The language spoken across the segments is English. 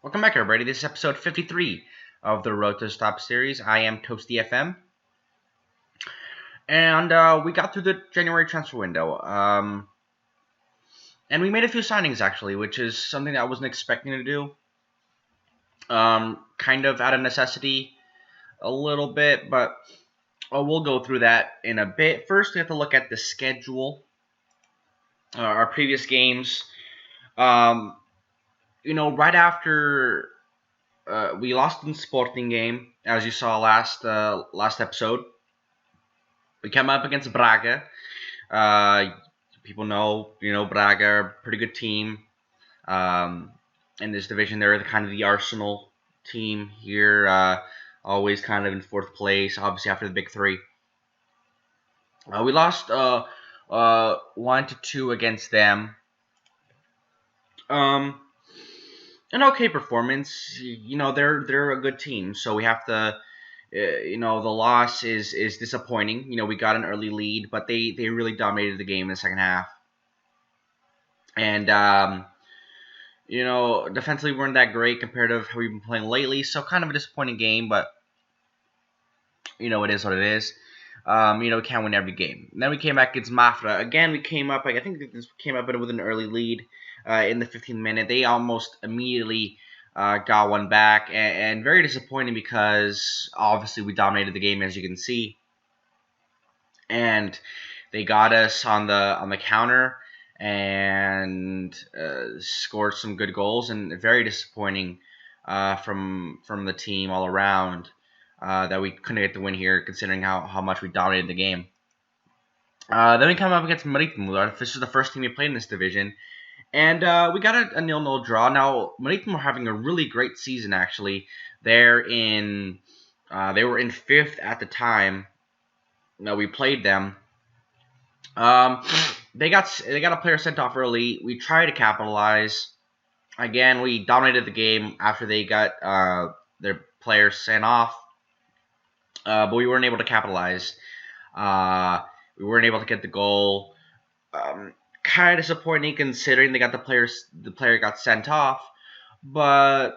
Welcome back, everybody. This is episode 53 of the Road to the Top series. I am Toasty FM, and we got through the January transfer window. And we made a few signings, actually, which is something that I wasn't expecting to do. Kind of out of necessity, a little bit, but we'll go through that in a bit. First, we have to look at the schedule, our previous games. Right after we lost in the Sporting game, as you saw last episode. We came up against Braga. People know, Braga are a pretty good team. In this division, they're kind of the Arsenal team here, always kind of in fourth place, obviously after the big three. We lost 1-2 against them. An okay performance. They're a good team, so we have to. The loss is disappointing. We got an early lead, but they really dominated the game in the second half. And defensively weren't that great compared to how we've been playing lately. So kind of a disappointing game, but it is what it is. We can't win every game. And then we came back against Mafra. Again, we came up. I think this came up with an early lead in the 15th minute. They almost immediately got one back, and very disappointing because obviously we dominated the game, as you can see, and they got us on the counter and scored some good goals, and very disappointing from the team all around that we couldn't get the win here, considering how much we dominated the game. Then we come up against Marítimo. This is the first team we played in this division. And we got a 0-0 draw. Now, Marítimo are having a really great season, actually. They were in 5th at the time that we played them. They got a player sent off early. We tried to capitalize. Again, we dominated the game after they got their players sent off. But we weren't able to capitalize. We weren't able to get the goal. Kind of disappointing considering they got the player got sent off, but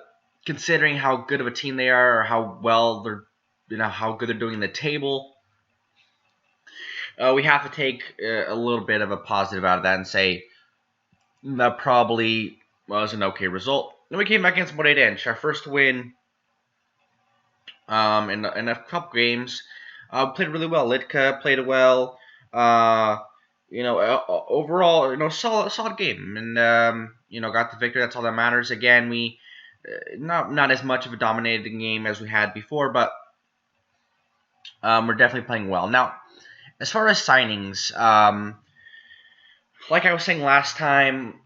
considering how good of a team they are, or how well how good they're doing in the table, we have to take a little bit of a positive out of that and say that probably was an okay result. Then we came back against Moreirense, our first win in a couple games. Played really well. Litka played well. Overall, solid game, and got the victory. That's all that matters. Again, we not as much of a dominating game as we had before, but we're definitely playing well. Now, as far as signings, like I was saying last time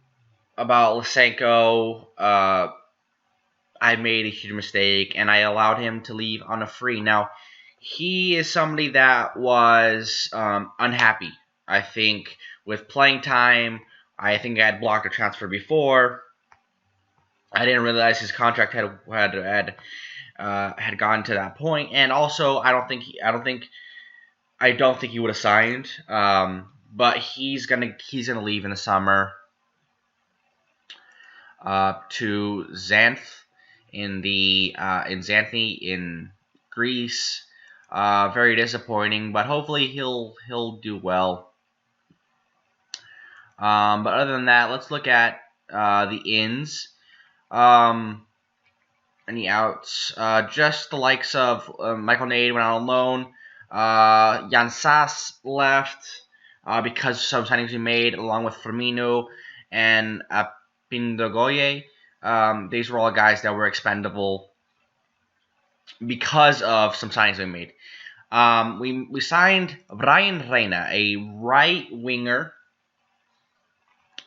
about Lysenko, I made a huge mistake, and I allowed him to leave on a free. Now, he is somebody that was unhappy. I think with playing time, I think I had blocked a transfer before. I didn't realize his contract had gone to that point, and also I don't think he would have signed. But he's gonna leave in the summer to Xanth in Xanthi in Greece. Very disappointing, but hopefully he'll do well. But other than that, let's look at the ins. Any outs? Just the likes of Michael Nade went out on loan. Jan Sass left because some signings we made, along with Firmino and Pindogoye. These were all guys that were expendable because of some signings we made. We signed Brian Reina, a right winger.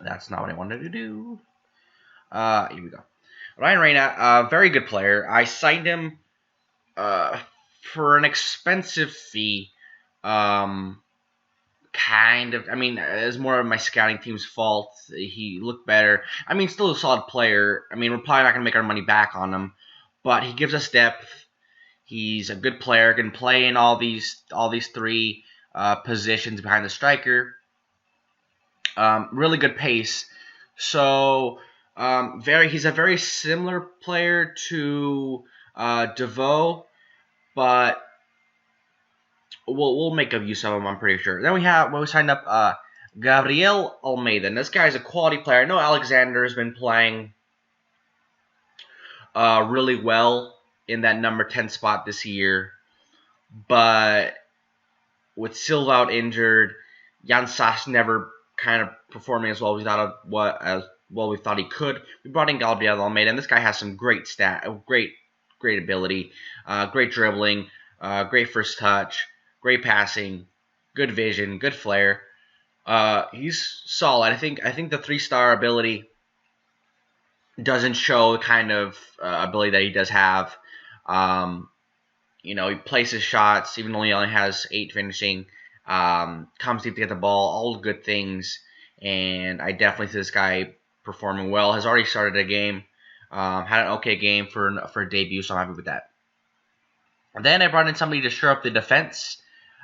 That's not what I wanted to do. Here we go. Ryan Reina, a very good player. I signed him for an expensive fee. It's more of my scouting team's fault. He looked better. Still a solid player. We're probably not going to make our money back on him, but he gives us depth. He's a good player. Can play in all these three positions behind the striker. Really good pace. So He's a very similar player to DeVoe, but we'll make a use of him. I'm pretty sure. Then we signed up Gabriel Almeida. And this guy's a quality player. I know Alexander has been playing really well in that number 10 spot this year, but with Silva out injured, Jan Sas never kind of performing as well as we thought he could. We brought in Gabriel Almeida, and this guy has some great great ability, great dribbling, great first touch, great passing, good vision, good flair. He's solid. I think the 3-star ability doesn't show the kind of ability that he does have. He places shots, even though he only has 8 finishing. Comes deep to get the ball, all good things. And I definitely see this guy performing well. Has already started a game. Had an okay game for a debut, so I'm happy with that. And then I brought in somebody to shore up the defense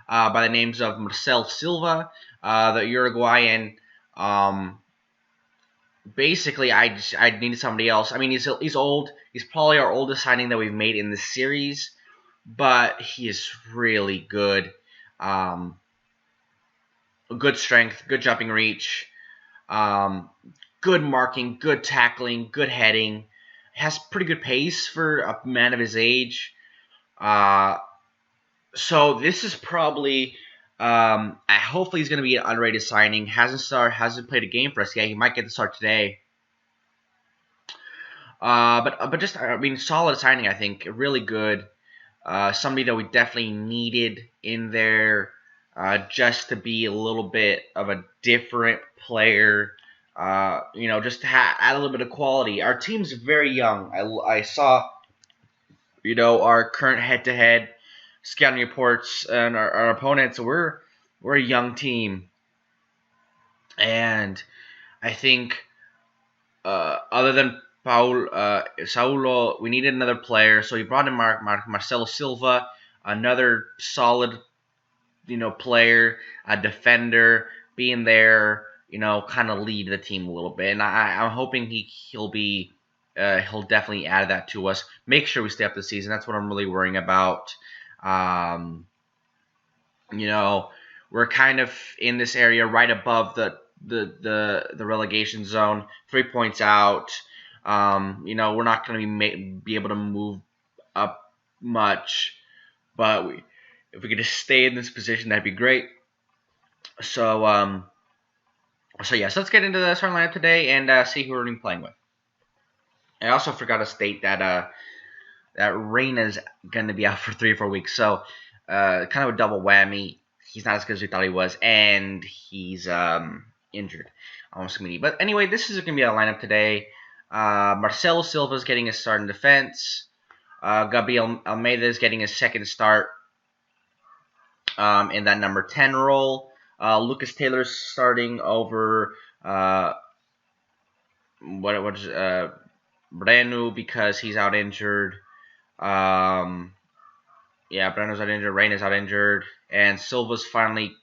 by the names of Marcel Silva, the Uruguayan. Basically, I needed somebody else. I mean, he's old. He's probably our oldest signing that we've made in this series, but he is really good. Good strength, good jumping reach, good marking, good tackling, good heading. Has pretty good pace for a man of his age. So this is probably. Hopefully he's going to be an underrated signing. Hasn't played a game for us yet. He might get the start today. But just solid signing. I think really good. Somebody that we definitely needed in there, just to be a little bit of a different player. Just to add a little bit of quality. Our team's very young. I saw, our current head-to-head scouting reports and our opponents. We're a young team, and I think other than Saulo, we needed another player. So he brought in Marcelo Silva, another solid, player, a defender, being there, kind of lead the team a little bit. And I'm hoping he'll definitely add that to us. Make sure we stay up this season. That's what I'm really worrying about. We're kind of in this area right above the relegation zone, 3 points out. We're not going to be able to move up much, but if we could just stay in this position, that'd be great. So let's get into the starting lineup today and see who we're going to be playing with. I also forgot to state that Reyna's going to be out for 3 or 4 weeks, so kind of a double whammy. He's not as good as we thought he was, and he's injured, almost immediately. But anyway, this is going to be our lineup today. Marcelo Silva is getting a start in defense. Gabriel Almeida is getting his second start in that number 10 role. Lucas Taylor's starting over Brenu because he's out injured. Breno's out injured. Reyna's out injured. And Silva's finally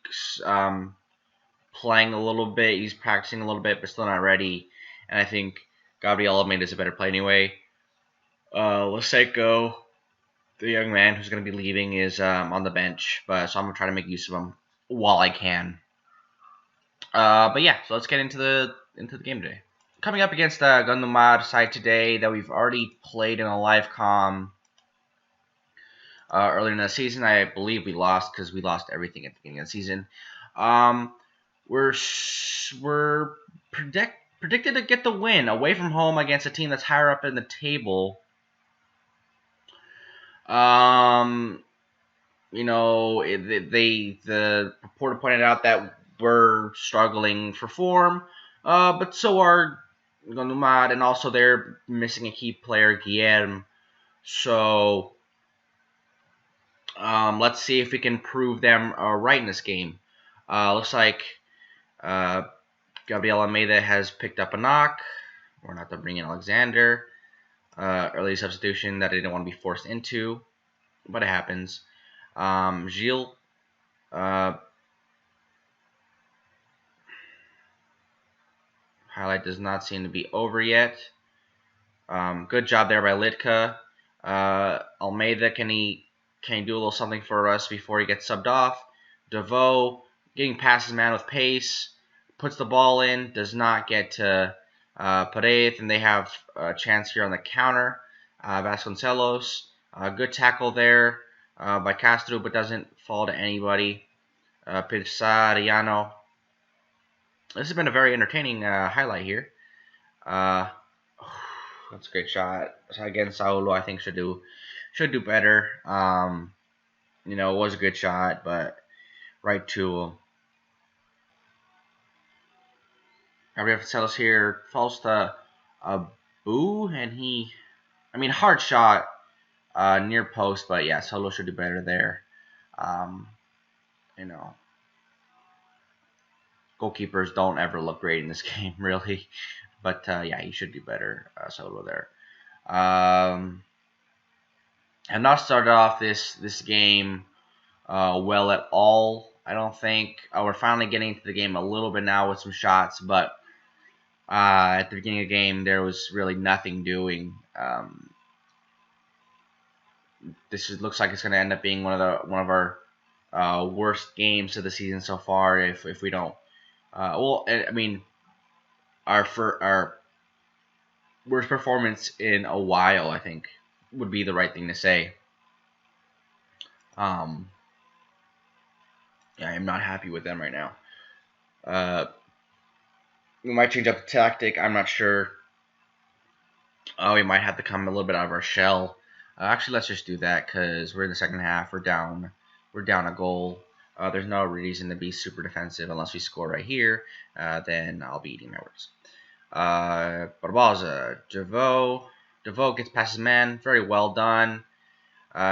playing a little bit. He's practicing a little bit, but still not ready. And I think Gabriel Almeida is a better play anyway. Laseko, the young man who's going to be leaving, is on the bench. So I'm going to try to make use of him while I can. So let's get into the game today. Coming up against the Gondomar side today that we've already played in a live com earlier in the season. I believe we lost because we lost everything at the beginning of the season. We're predicted to get the win away from home against a team that's higher up in the table. The reporter pointed out that we're struggling for form, but so are Gondomar, and also they're missing a key player, Guillermo. So let's see if we can prove them right in this game. Looks like Gabriel Almeida has picked up a knock. We're not to bring in Alexander. Early substitution that I didn't want to be forced into, but it happens. Gilles. Highlight does not seem to be over yet. Good job there by Litka. Almeida, can he do a little something for us before he gets subbed off? DeVoe getting past his man with pace, puts the ball in, does not get to Paredes, and they have a chance here on the counter. Vasconcelos, good tackle there by Castro, but doesn't fall to anybody. Pizzariano. This has been a very entertaining highlight here. That's a great shot. So again, Saulo I think should do better. You know, it was a good shot, but right to Gabriel Fonselos here falls to Abu, and hard shot near post, but yeah, Solo should do better there. You know, goalkeepers don't ever look great in this game, really. But yeah, he should do better, Solo there. Have not started off this game well at all. I don't think. We're finally getting into the game a little bit now with some shots, but at the beginning of the game there was really nothing doing. Looks like it's going to end up being one of our worst games of the season so far. If we don't, our worst performance in a while, I think, would be the right thing to say. Yeah, I'm not happy with them right now. We might change up the tactic. I'm not sure. We might have to come a little bit out of our shell. Actually, let's just do that because we're in the second half. We're down a goal. There's no reason to be super defensive unless we score right here. Then I'll be eating my words. Barbosa, DeVoe gets past his man. Very well done.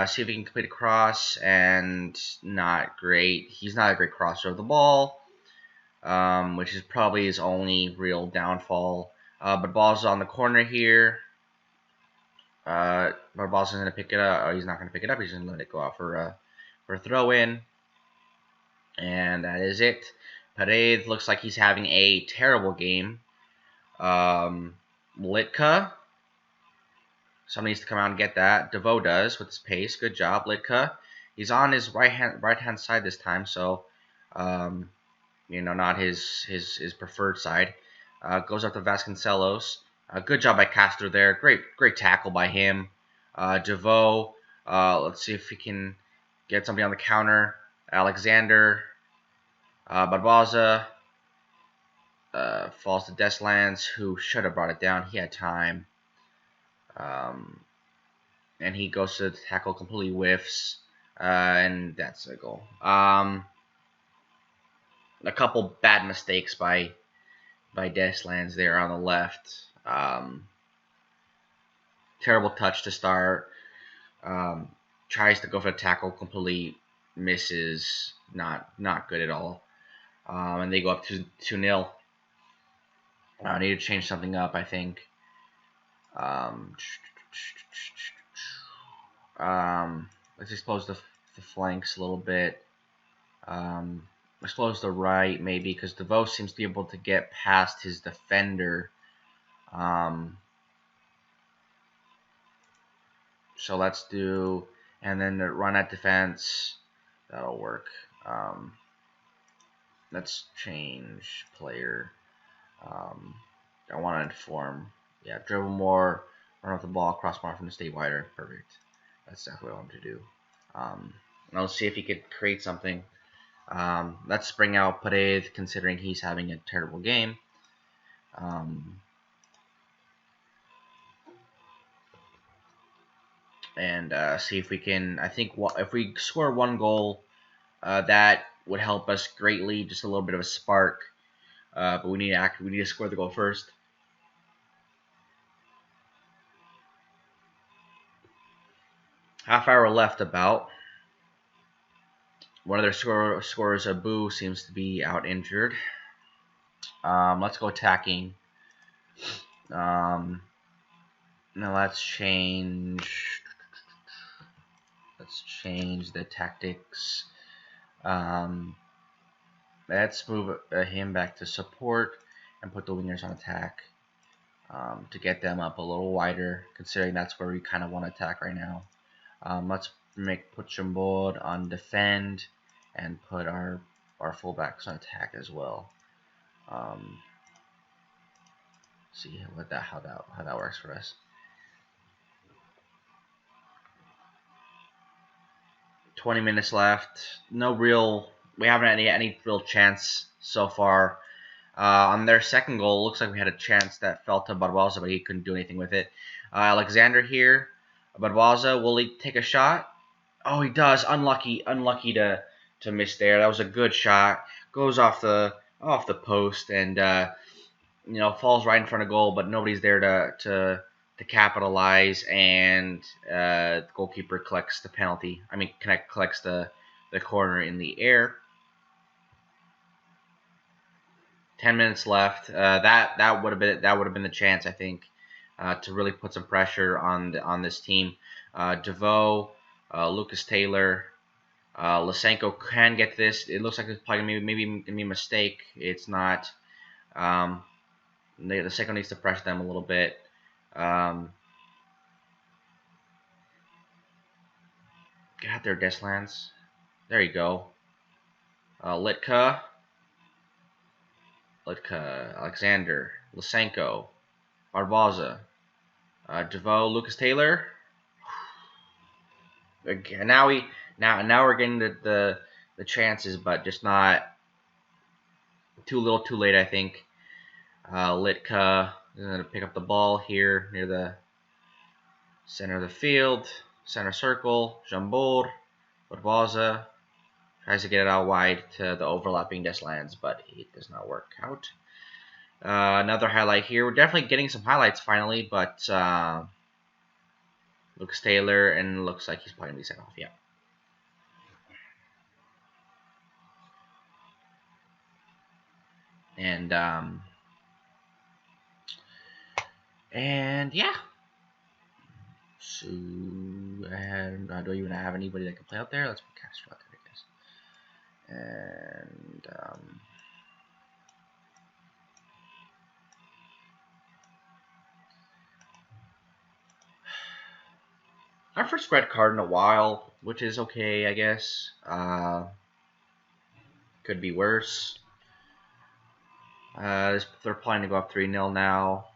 See if he can complete a cross, and not great. He's not a great crosser of the ball, which is probably his only real downfall. Barbosa on the corner here. Barbosa's going to pick it up. Oh, he's not going to pick it up. He's going to let it go out for a throw-in. And that is it. Paredes looks like he's having a terrible game. Litka. Somebody needs to come out and get that. DeVoe does with his pace. Good job, Litka. He's on his right hand side this time, so not his preferred side. Goes up to Vasconcelos. Good job by Castro there. Great tackle by him. DeVoe. Let's see if he can get somebody on the counter. Alexander. Barbosa. Falls to Deslands, who should have brought it down. He had time. And he goes to the tackle, completely whiffs. And that's a goal. A couple bad mistakes by Deslands there on the left. Terrible touch to start. Tries to go for the tackle, completely misses. Not good at all. And they go up to 2-0. I need to change something up, I think. Let's expose the flanks a little bit. Expose the right, maybe, because DeVoe seems to be able to get past his defender. So let's do, and then the run at defense. That'll work. Let's change player. I want to inform. Yeah, dribble more, run off the ball, crossbar from the stay wider. Perfect. That's exactly what I want to do. And I'll see if he could create something. Let's bring out Paredes, considering he's having a terrible game. And see if we can. I think if we score one goal, that would help us greatly. Just a little bit of a spark. But we need to score the goal first. Half hour left about. One of their scorers, Abu, seems to be out injured. Let's go attacking. Now let's change the tactics. Let's move him back to support and put the wingers on attack to get them up a little wider, considering that's where we kind of want to attack right now. Let's put Chambord on defend and put our fullbacks on attack as well. See how that works for us. 20 minutes left. We haven't had any real chance so far. On their second goal, looks like we had a chance that fell to Barbosa, but he couldn't do anything with it. Alexander here. Barbosa, will he take a shot? Oh, he does. Unlucky to miss there. That was a good shot. Goes off the post and falls right in front of goal, but nobody's there to capitalize, and the goalkeeper collects the penalty. Collects the corner in the air. 10 minutes left. That would have been the chance, I think, to really put some pressure on this team. Deveau, Lucas Taylor, Lysenko can get this. It looks like it's probably maybe gonna be a mistake. It's not. Lysenko needs to pressure them a little bit. Get out there, Deslands. There you go. Litka, Alexander, Lysenko, Barbosa, Deveau, Lucas Taylor. Again, now we're getting the chances, but just not too little, too late, I think. Litka is going to pick up the ball here near the center of the field, center circle. Chambord, Barbosa tries to get it out wide to the overlapping Deslands, but it does not work out. Another highlight here. We're definitely getting some highlights finally, but Lucas Taylor, and looks like he's probably going to be sent off. Yeah. And yeah. So, and do I even have anybody that can play out there? Let's put Castro out there, I guess. And our first red card in a while, which is okay, I guess. Could be worse. They're planning to go up 3-0 now.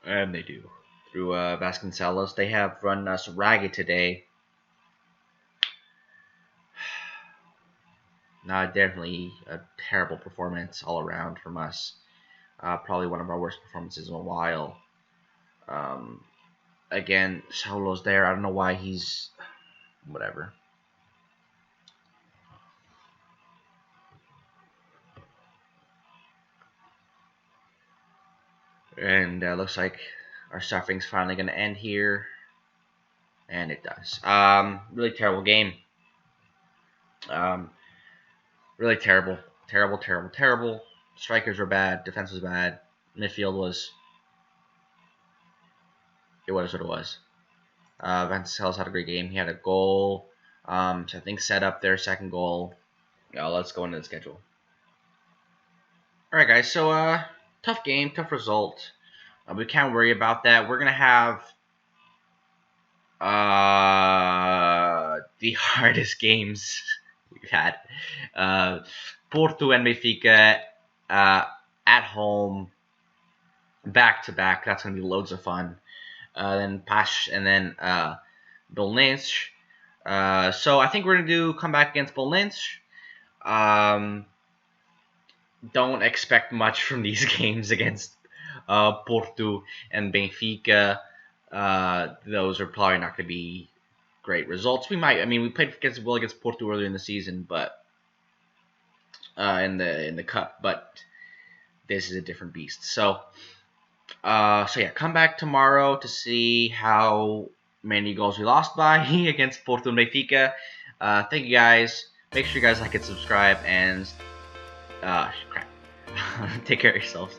And they do. Through Vasconcelos. They have run us ragged today. Definitely a terrible performance all around from us. Probably one of our worst performances in a while. Again, Saulo's there. I don't know why he's... whatever. And looks like our suffering's finally going to end here. And it does. Really terrible game. Really terrible. Terrible. Strikers were bad. Defense was bad. Midfield was... it was what it was. Vasconcelos had a great game. He had a goal. So I think set up their second goal. Let's go into the schedule. Alright, guys. So, tough game, tough result. We can't worry about that. We're going to have the hardest games we've had. Porto and Benfica at home, back-to-back. That's going to be loads of fun. Then Pash, and then Belenenses. So I think we're going to come back against Belenenses. Don't expect much from these games against Porto and Benfica. Those are probably not going to be great results. We played against Porto earlier in the season, but in the cup. But this is a different beast. So yeah, come back tomorrow to see how many goals we lost by against Porto and Benfica. Thank you guys. Make sure you guys like and subscribe, and crap. Take care of yourselves.